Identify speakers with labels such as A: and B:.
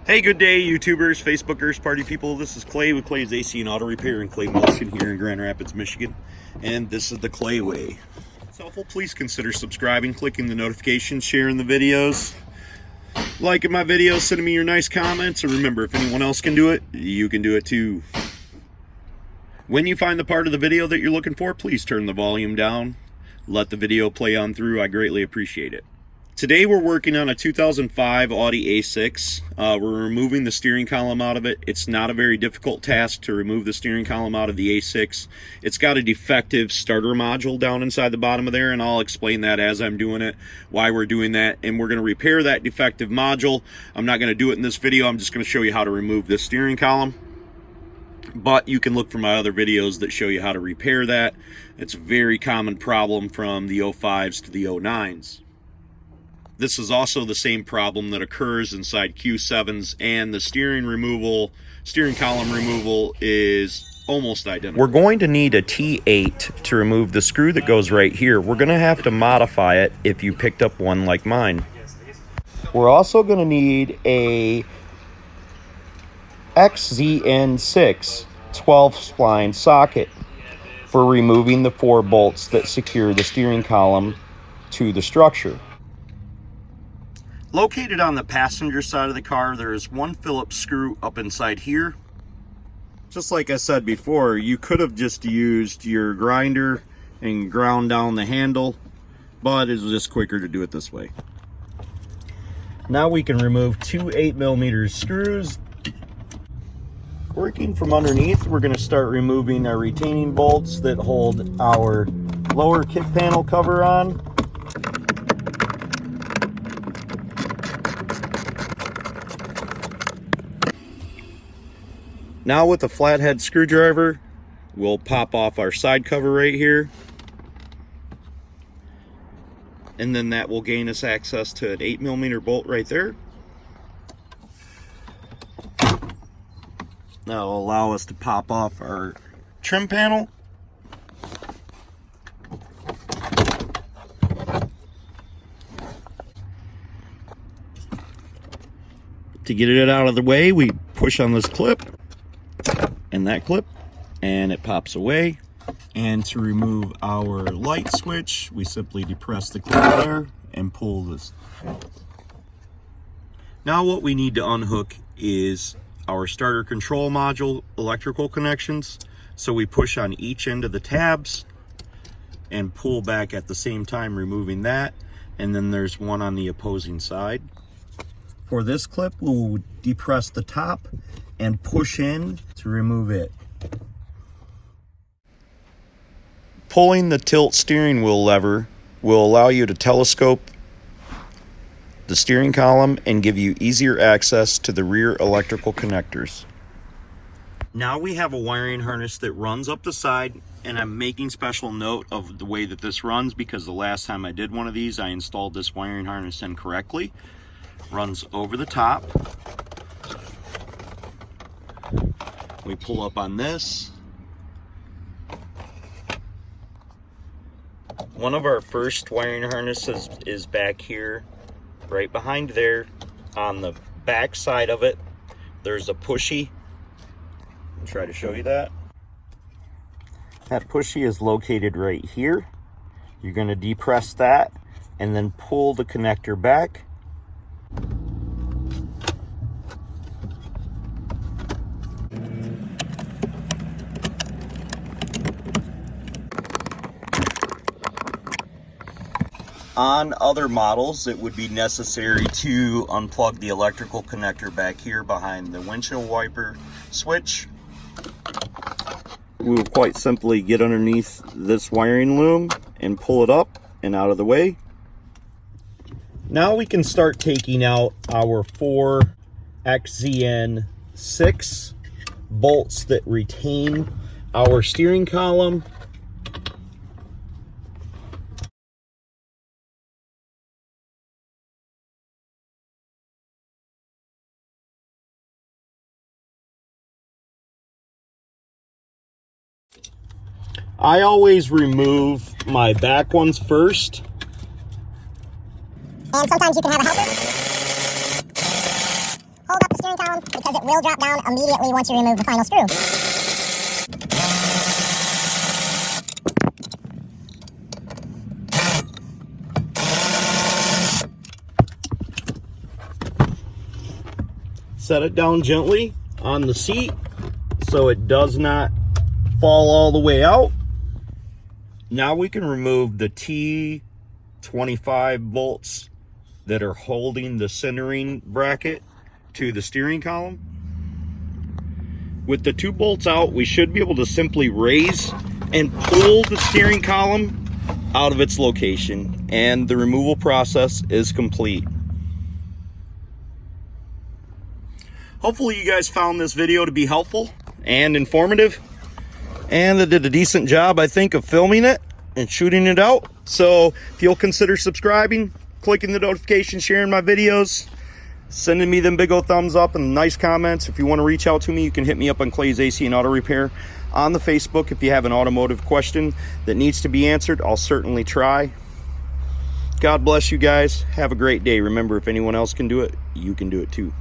A: Hey, good day, YouTubers, Facebookers, party people. This is Clay with Clay's AC and Auto Repair in Clay Motion here in Grand Rapids, Michigan. And this is the Clay way. If helpful, please consider subscribing, clicking the notifications, sharing the videos, liking my videos, sending me your nice comments. And remember, if anyone else can do it, you can do it too. When you find the part of the video that you're looking for, please turn the volume down. Let the video play on through. I greatly appreciate it. Today we're working on a 2005 Audi A6. We're removing the steering column out of it. It's not a very difficult task to remove the steering column out of the A6. It's got a defective starter module down inside the bottom of there, and I'll explain that as I'm doing it, why we're doing that, and we're going to repair that defective module. I'm not going to do it in this video. I'm just going to show you how to remove this steering column. But you can look for my other videos that show you how to repair that. It's a very common problem from the 05s to the 09s. This is also the same problem that occurs inside Q7s, and the steering column removal is almost identical. We're going to need a T8 to remove the screw that goes right here. We're going to have to modify it if you picked up one like mine. We're also going to need a XZN6 12 spline socket for removing the 4 bolts that secure the steering column to the structure. Located on the passenger side of the car, there is one Phillips screw up inside here. Just like I said before, you could have just used your grinder and ground down the handle, but it's just quicker to do it this way. Now we can remove 2 8mm screws. Working from underneath, we're going to start removing our retaining bolts that hold our lower kick panel cover on. Now with a flathead screwdriver, we'll pop off our side cover right here. And then that will gain us access to an 8mm bolt right there. That'll allow us to pop off our trim panel. To get it out of the way, we push on this clip and that clip, and it pops away. And to remove our light switch, we simply depress the clip there and pull this. Now what we need to unhook is our starter control module electrical connections. So we push on each end of the tabs and pull back at the same time, removing that. And then there's one on the opposing side. For this clip, we'll depress the top and push in to remove it. Pulling the tilt steering wheel lever will allow you to telescope the steering column and give you easier access to the rear electrical connectors. Now we have a wiring harness that runs up the side, and I'm making special note of the way that this runs because the last time I did one of these, I installed this wiring harness incorrectly. Runs over the top. We pull up on this. One of our first wiring harnesses is back here, right behind there. On the back side of it, there's a pushy. I'll try to show you that. That pushy is located right here. You're going to depress that and then pull the connector back. On other models, it would be necessary to unplug the electrical connector back here behind the windshield wiper switch. We will quite simply get underneath this wiring loom and pull it up and out of the way. Now we can start taking out our 4 XZN6 bolts that retain our steering column. I always remove my back ones first.
B: And sometimes you can have a helper hold up the steering column because it will drop down immediately once you remove the final screw.
A: Set it down gently on the seat so it does not fall all the way out. Now we can remove the T25 bolts that are holding the centering bracket to the steering column. With the 2 bolts out, we should be able to simply raise and pull the steering column out of its location, and the removal process is complete. Hopefully you guys found this video to be helpful and informative, and I did a decent job, I think, of filming it and shooting it out. So if you'll consider subscribing, clicking the notification, sharing my videos, sending me them big old thumbs up and nice comments. If you want to reach out to me, you can hit me up on Clay's AC and Auto Repair on the Facebook. If you have an automotive question that needs to be answered, I'll certainly try. God bless you guys. Have a great day. Remember, if anyone else can do it, you can do it too.